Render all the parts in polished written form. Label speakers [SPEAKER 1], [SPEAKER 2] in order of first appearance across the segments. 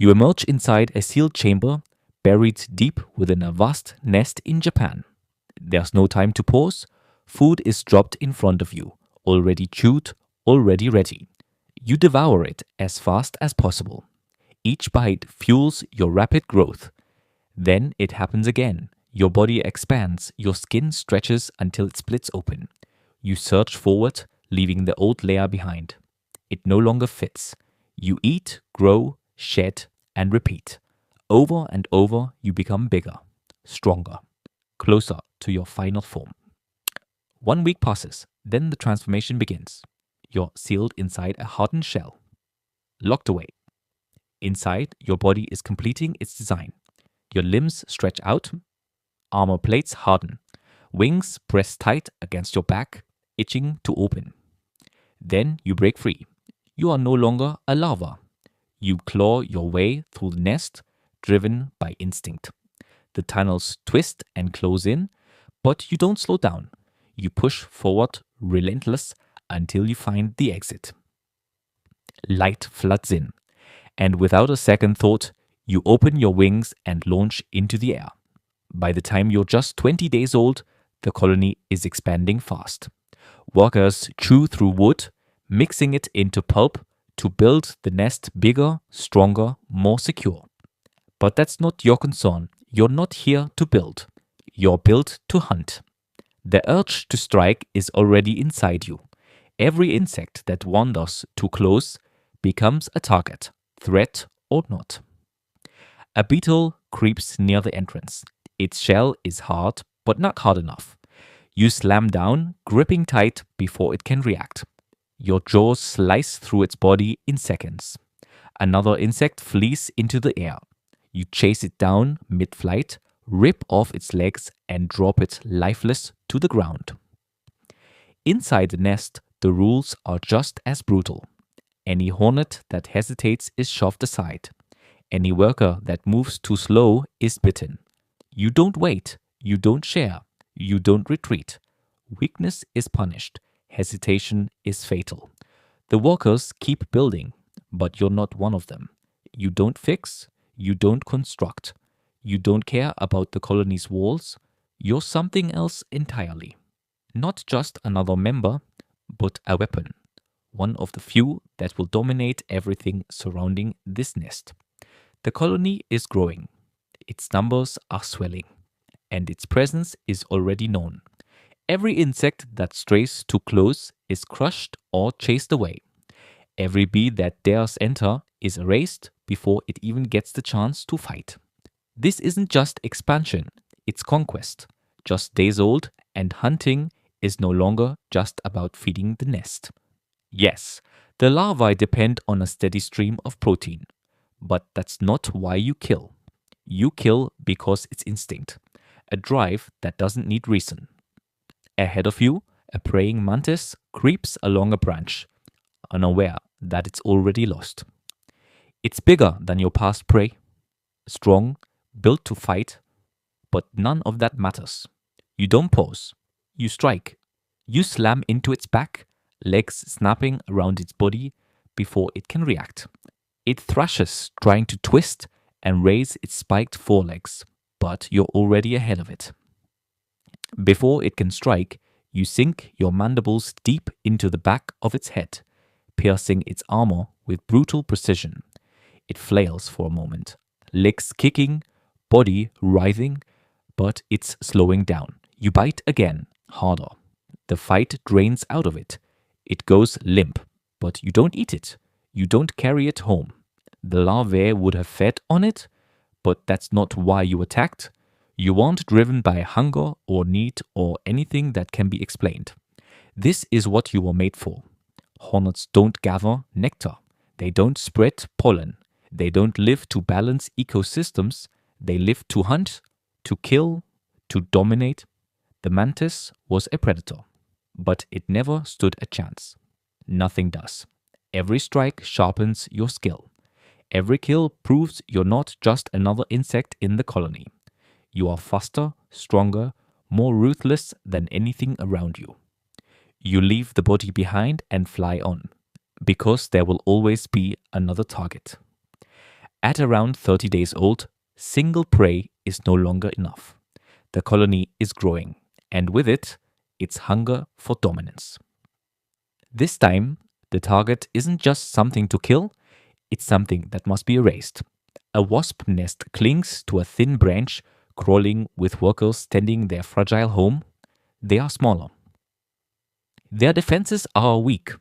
[SPEAKER 1] You emerge inside a sealed chamber buried deep within a vast nest in Japan. There's no time to pause. Food is dropped in front of you, already chewed, already ready. You devour it as fast as possible. Each bite fuels your rapid growth. Then it happens again. Your body expands, your skin stretches until it splits open. You surge forward, leaving the old layer behind. It no longer fits. You eat, grow, shed, and repeat. Over and over, you become bigger, stronger, closer to your final form. 1 week passes, then the transformation begins. You're sealed inside a hardened shell, locked away. Inside, your body is completing its design. Your limbs stretch out, armor plates harden, wings press tight against your back, itching to open. Then you break free. You are no longer a larva. You claw your way through the nest, driven by instinct. The tunnels twist and close in, but you don't slow down. You push forward, relentless, until you find the exit. Light floods in, and without a second thought, you open your wings and launch into the air. By the time you're just 20 days old, the colony is expanding fast. Workers chew through wood, mixing it into pulp to build the nest bigger, stronger, more secure. But that's not your concern. You're not here to build. You're built to hunt. The urge to strike is already inside you. Every insect that wanders too close becomes a target, threat or not. A beetle creeps near the entrance. Its shell is hard, but not hard enough. You slam down, gripping tight before it can react. Your jaws slice through its body in seconds. Another insect flees into the air. You chase it down mid-flight, rip off its legs, and drop it lifeless to the ground. Inside the nest, the rules are just as brutal. Any hornet that hesitates is shoved aside. Any worker that moves too slow is bitten. You don't wait, you don't share, you don't retreat. Weakness is punished, hesitation is fatal. The workers keep building, but you're not one of them. You don't fix, you don't construct. You don't care about the colony's walls. You're something else entirely. Not just another member, but a weapon. One of the few that will dominate everything surrounding this nest. The colony is growing. Its numbers are swelling. And its presence is already known. Every insect that strays too close is crushed or chased away. Every bee that dares enter is erased before it even gets the chance to fight. This isn't just expansion, it's conquest. Just days old, and hunting is no longer just about feeding the nest. Yes, the larvae depend on a steady stream of protein, but that's not why you kill. You kill because it's instinct, a drive that doesn't need reason. Ahead of you, a praying mantis creeps along a branch, unaware that it's already lost. It's bigger than your past prey, strong, built to fight, but none of that matters. You don't pause. You strike. You slam into its back, legs snapping around its body before it can react. It thrashes, trying to twist and raise its spiked forelegs, but you're already ahead of it. Before it can strike, you sink your mandibles deep into the back of its head, piercing its armor with brutal precision. It flails for a moment, legs kicking, body writhing, but it's slowing down. You bite again, harder. The fight drains out of it. It goes limp, but you don't eat it. You don't carry it home. The larvae would have fed on it, but that's not why you attacked. You weren't driven by hunger or need or anything that can be explained. This is what you were made for. Hornets don't gather nectar. They don't spread pollen. They don't live to balance ecosystems. They live to hunt, to kill, to dominate. The mantis was a predator, but it never stood a chance. Nothing does. Every strike sharpens your skill. Every kill proves you're not just another insect in the colony. You are faster, stronger, more ruthless than anything around you. You leave the body behind and fly on, because there will always be another target. At around 30 days old, single prey is no longer enough. The colony is growing, and with it, its hunger for dominance. This time, the target isn't just something to kill, it's something that must be erased. A wasp nest clings to a thin branch, crawling with workers tending their fragile home. They are smaller. Their defenses are weak,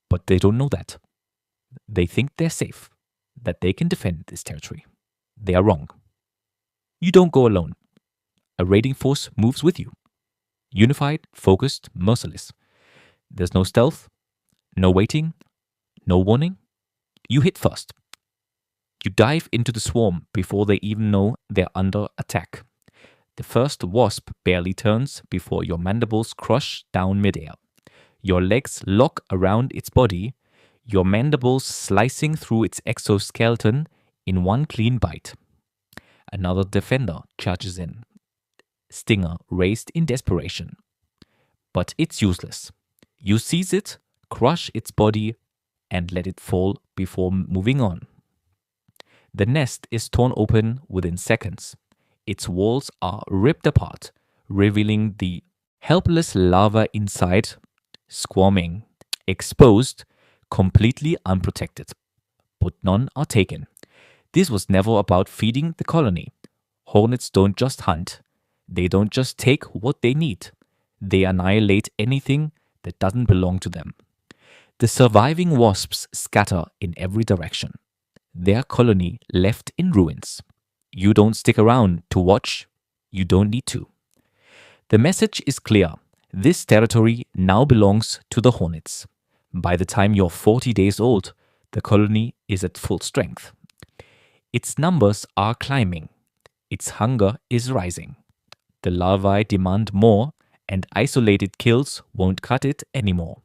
[SPEAKER 1] but they don't know that. They think they're safe, that they can defend this territory. They are wrong. You don't go alone. A raiding force moves with you. Unified, focused, merciless. There's no stealth, no waiting, no warning. You hit first. You dive into the swarm before they even know they're under attack. The first wasp barely turns before your mandibles crush down midair. Your legs lock around its body, your mandibles slicing through its exoskeleton in one clean bite. Another defender charges in, stinger raised in desperation. But it's useless. You seize it, crush its body, and let it fall before moving on. The nest is torn open within seconds. Its walls are ripped apart, revealing the helpless larva inside, squirming, exposed, completely unprotected. But none are taken. This was never about feeding the colony. Hornets don't just hunt. They don't just take what they need. They annihilate anything that doesn't belong to them. The surviving wasps scatter in every direction. Their colony left in ruins. You don't stick around to watch. You don't need to. The message is clear. This territory now belongs to the hornets. By the time you're 40 days old, the colony is at full strength. Its numbers are climbing. Its hunger is rising. The larvae demand more, and isolated kills won't cut it anymore.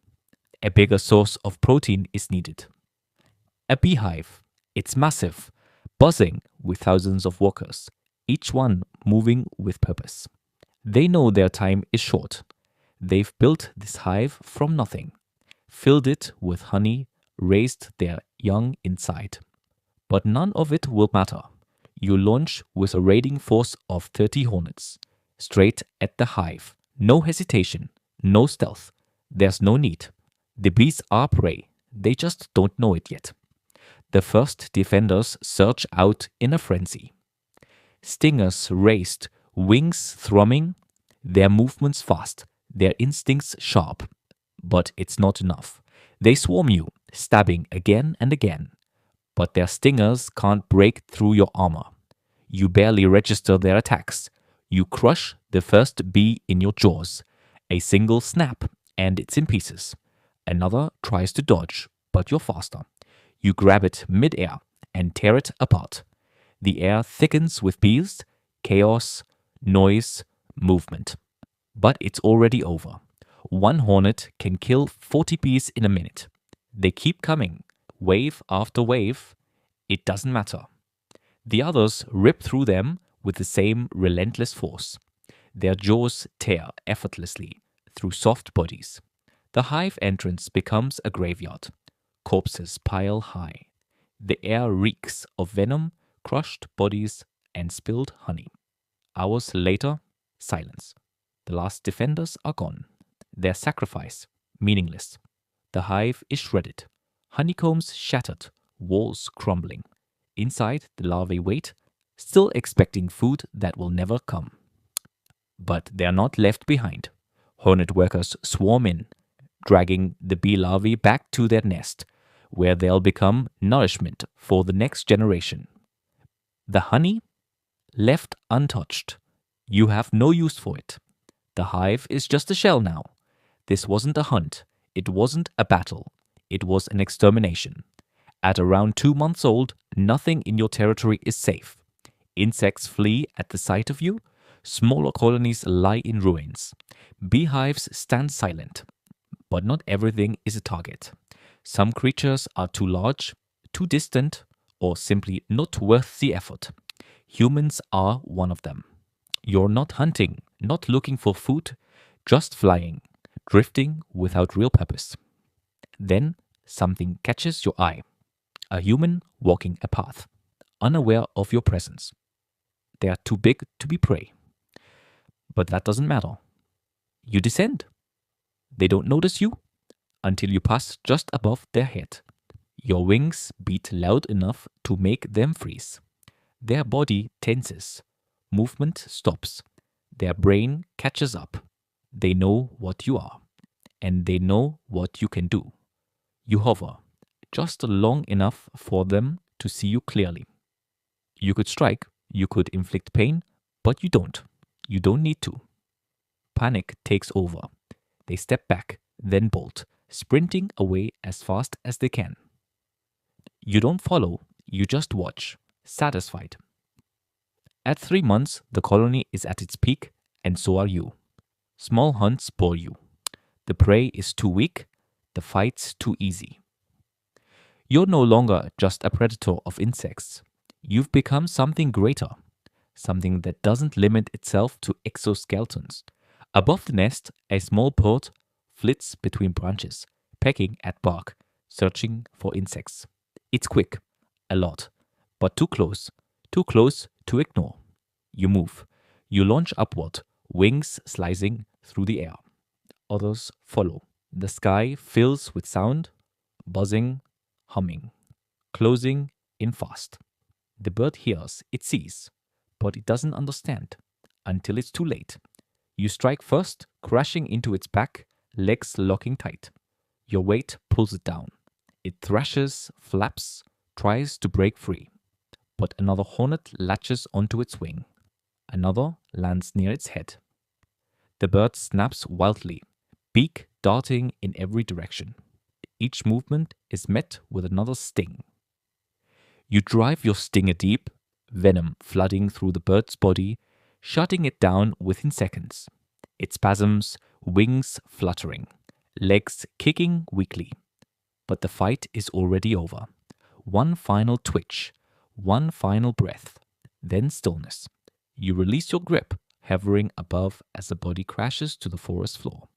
[SPEAKER 1] A bigger source of protein is needed. A beehive. It's massive, buzzing with thousands of workers, each one moving with purpose. They know their time is short. They've built this hive from nothing, filled it with honey, raised their young inside. But none of it will matter. You launch with a raiding force of 30 hornets, straight at the hive. No hesitation, no stealth. There's no need. The bees are prey. They just don't know it yet. The first defenders surge out in a frenzy. Stingers raised, wings thrumming, their movements fast, their instincts sharp. But it's not enough. They swarm you, stabbing again and again. But their stingers can't break through your armor. You barely register their attacks. You crush the first bee in your jaws. A single snap, and it's in pieces. Another tries to dodge, but you're faster. You grab it mid-air and tear it apart. The air thickens with bees, chaos, noise, movement. But it's already over. One hornet can kill 40 bees in a minute. They keep coming, wave after wave. It doesn't matter. The others rip through them with the same relentless force. Their jaws tear effortlessly through soft bodies. The hive entrance becomes a graveyard. Corpses pile high. The air reeks of venom, crushed bodies, and spilled honey. Hours later, silence. The last defenders are gone. Their sacrifice, meaningless. The hive is shredded. Honeycombs shattered, walls crumbling. Inside, the larvae wait, still expecting food that will never come. But they're not left behind. Hornet workers swarm in, dragging the bee larvae back to their nest, where they'll become nourishment for the next generation. The honey? Left untouched. You have no use for it. The hive is just a shell now. This wasn't a hunt. It wasn't a battle. It was an extermination. At around 2 months old, nothing in your territory is safe. Insects flee at the sight of you. Smaller colonies lie in ruins. Beehives stand silent. But not everything is a target. Some creatures are too large, too distant, or simply not worth the effort. Humans are one of them. You're not hunting, not looking for food, just flying, drifting without real purpose. Then something catches your eye. A human walking a path, unaware of your presence. They are too big to be prey. But that doesn't matter. You descend. They don't notice you until you pass just above their head. Your wings beat loud enough to make them freeze. Their body tenses. Movement stops. Their brain catches up. They know what you are, and they know what you can do. You hover, just long enough for them to see you clearly. You could strike, you could inflict pain, but you don't. You don't need to. Panic takes over. They step back, then bolt, sprinting away as fast as they can. You don't follow, you just watch, satisfied. At 3 months, the colony is at its peak, and so are you. Small hunts bore you. The prey is too weak, the fight's too easy. You're no longer just a predator of insects. You've become something greater, something that doesn't limit itself to exoskeletons. Above the nest, a small bird flits between branches, pecking at bark, searching for insects. It's quick, a lot, but too close to ignore. You move. You launch upward, wings slicing through the air. Others follow. The sky fills with sound, buzzing, humming, closing in fast. The bird hears, it sees, but it doesn't understand until it's too late. You strike first, crashing into its back, legs locking tight. Your weight pulls it down. It thrashes, flaps, tries to break free. But another hornet latches onto its wing. Another lands near its head. The bird snaps wildly, beak darting in every direction. Each movement is met with another sting. You drive your stinger deep, venom flooding through the bird's body, shutting it down within seconds. It spasms, wings fluttering, legs kicking weakly. But the fight is already over. One final twitch, one final breath, then stillness. You release your grip, hovering above as the body crashes to the forest floor.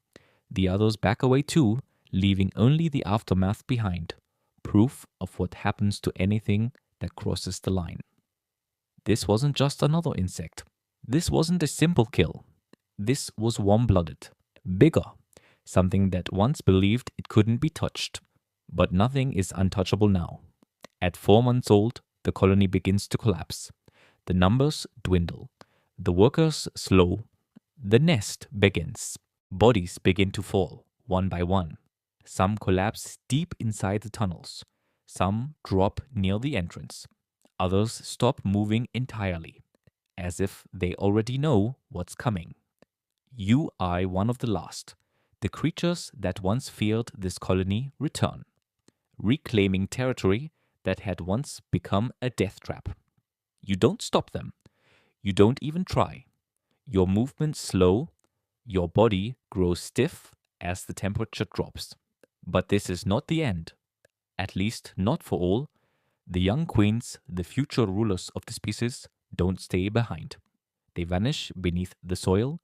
[SPEAKER 1] The others back away too, leaving only the aftermath behind, proof of what happens to anything that crosses the line. This wasn't just another insect. This wasn't a simple kill. This was warm-blooded, bigger, something that once believed it couldn't be touched. But nothing is untouchable now. At 4 months old, the colony begins to collapse. The numbers dwindle. The workers slow. The nest begins. Bodies begin to fall, one by one. Some collapse deep inside the tunnels. Some drop near the entrance. Others stop moving entirely, as if they already know what's coming. You are one of the last. The creatures that once feared this colony return, reclaiming territory that had once become a death trap. You don't stop them. You don't even try. Your movements slow. Your body grows stiff as the temperature drops. But this is not the end. At least not for all. The young queens, the future rulers of the species, don't stay behind. They vanish beneath the soil,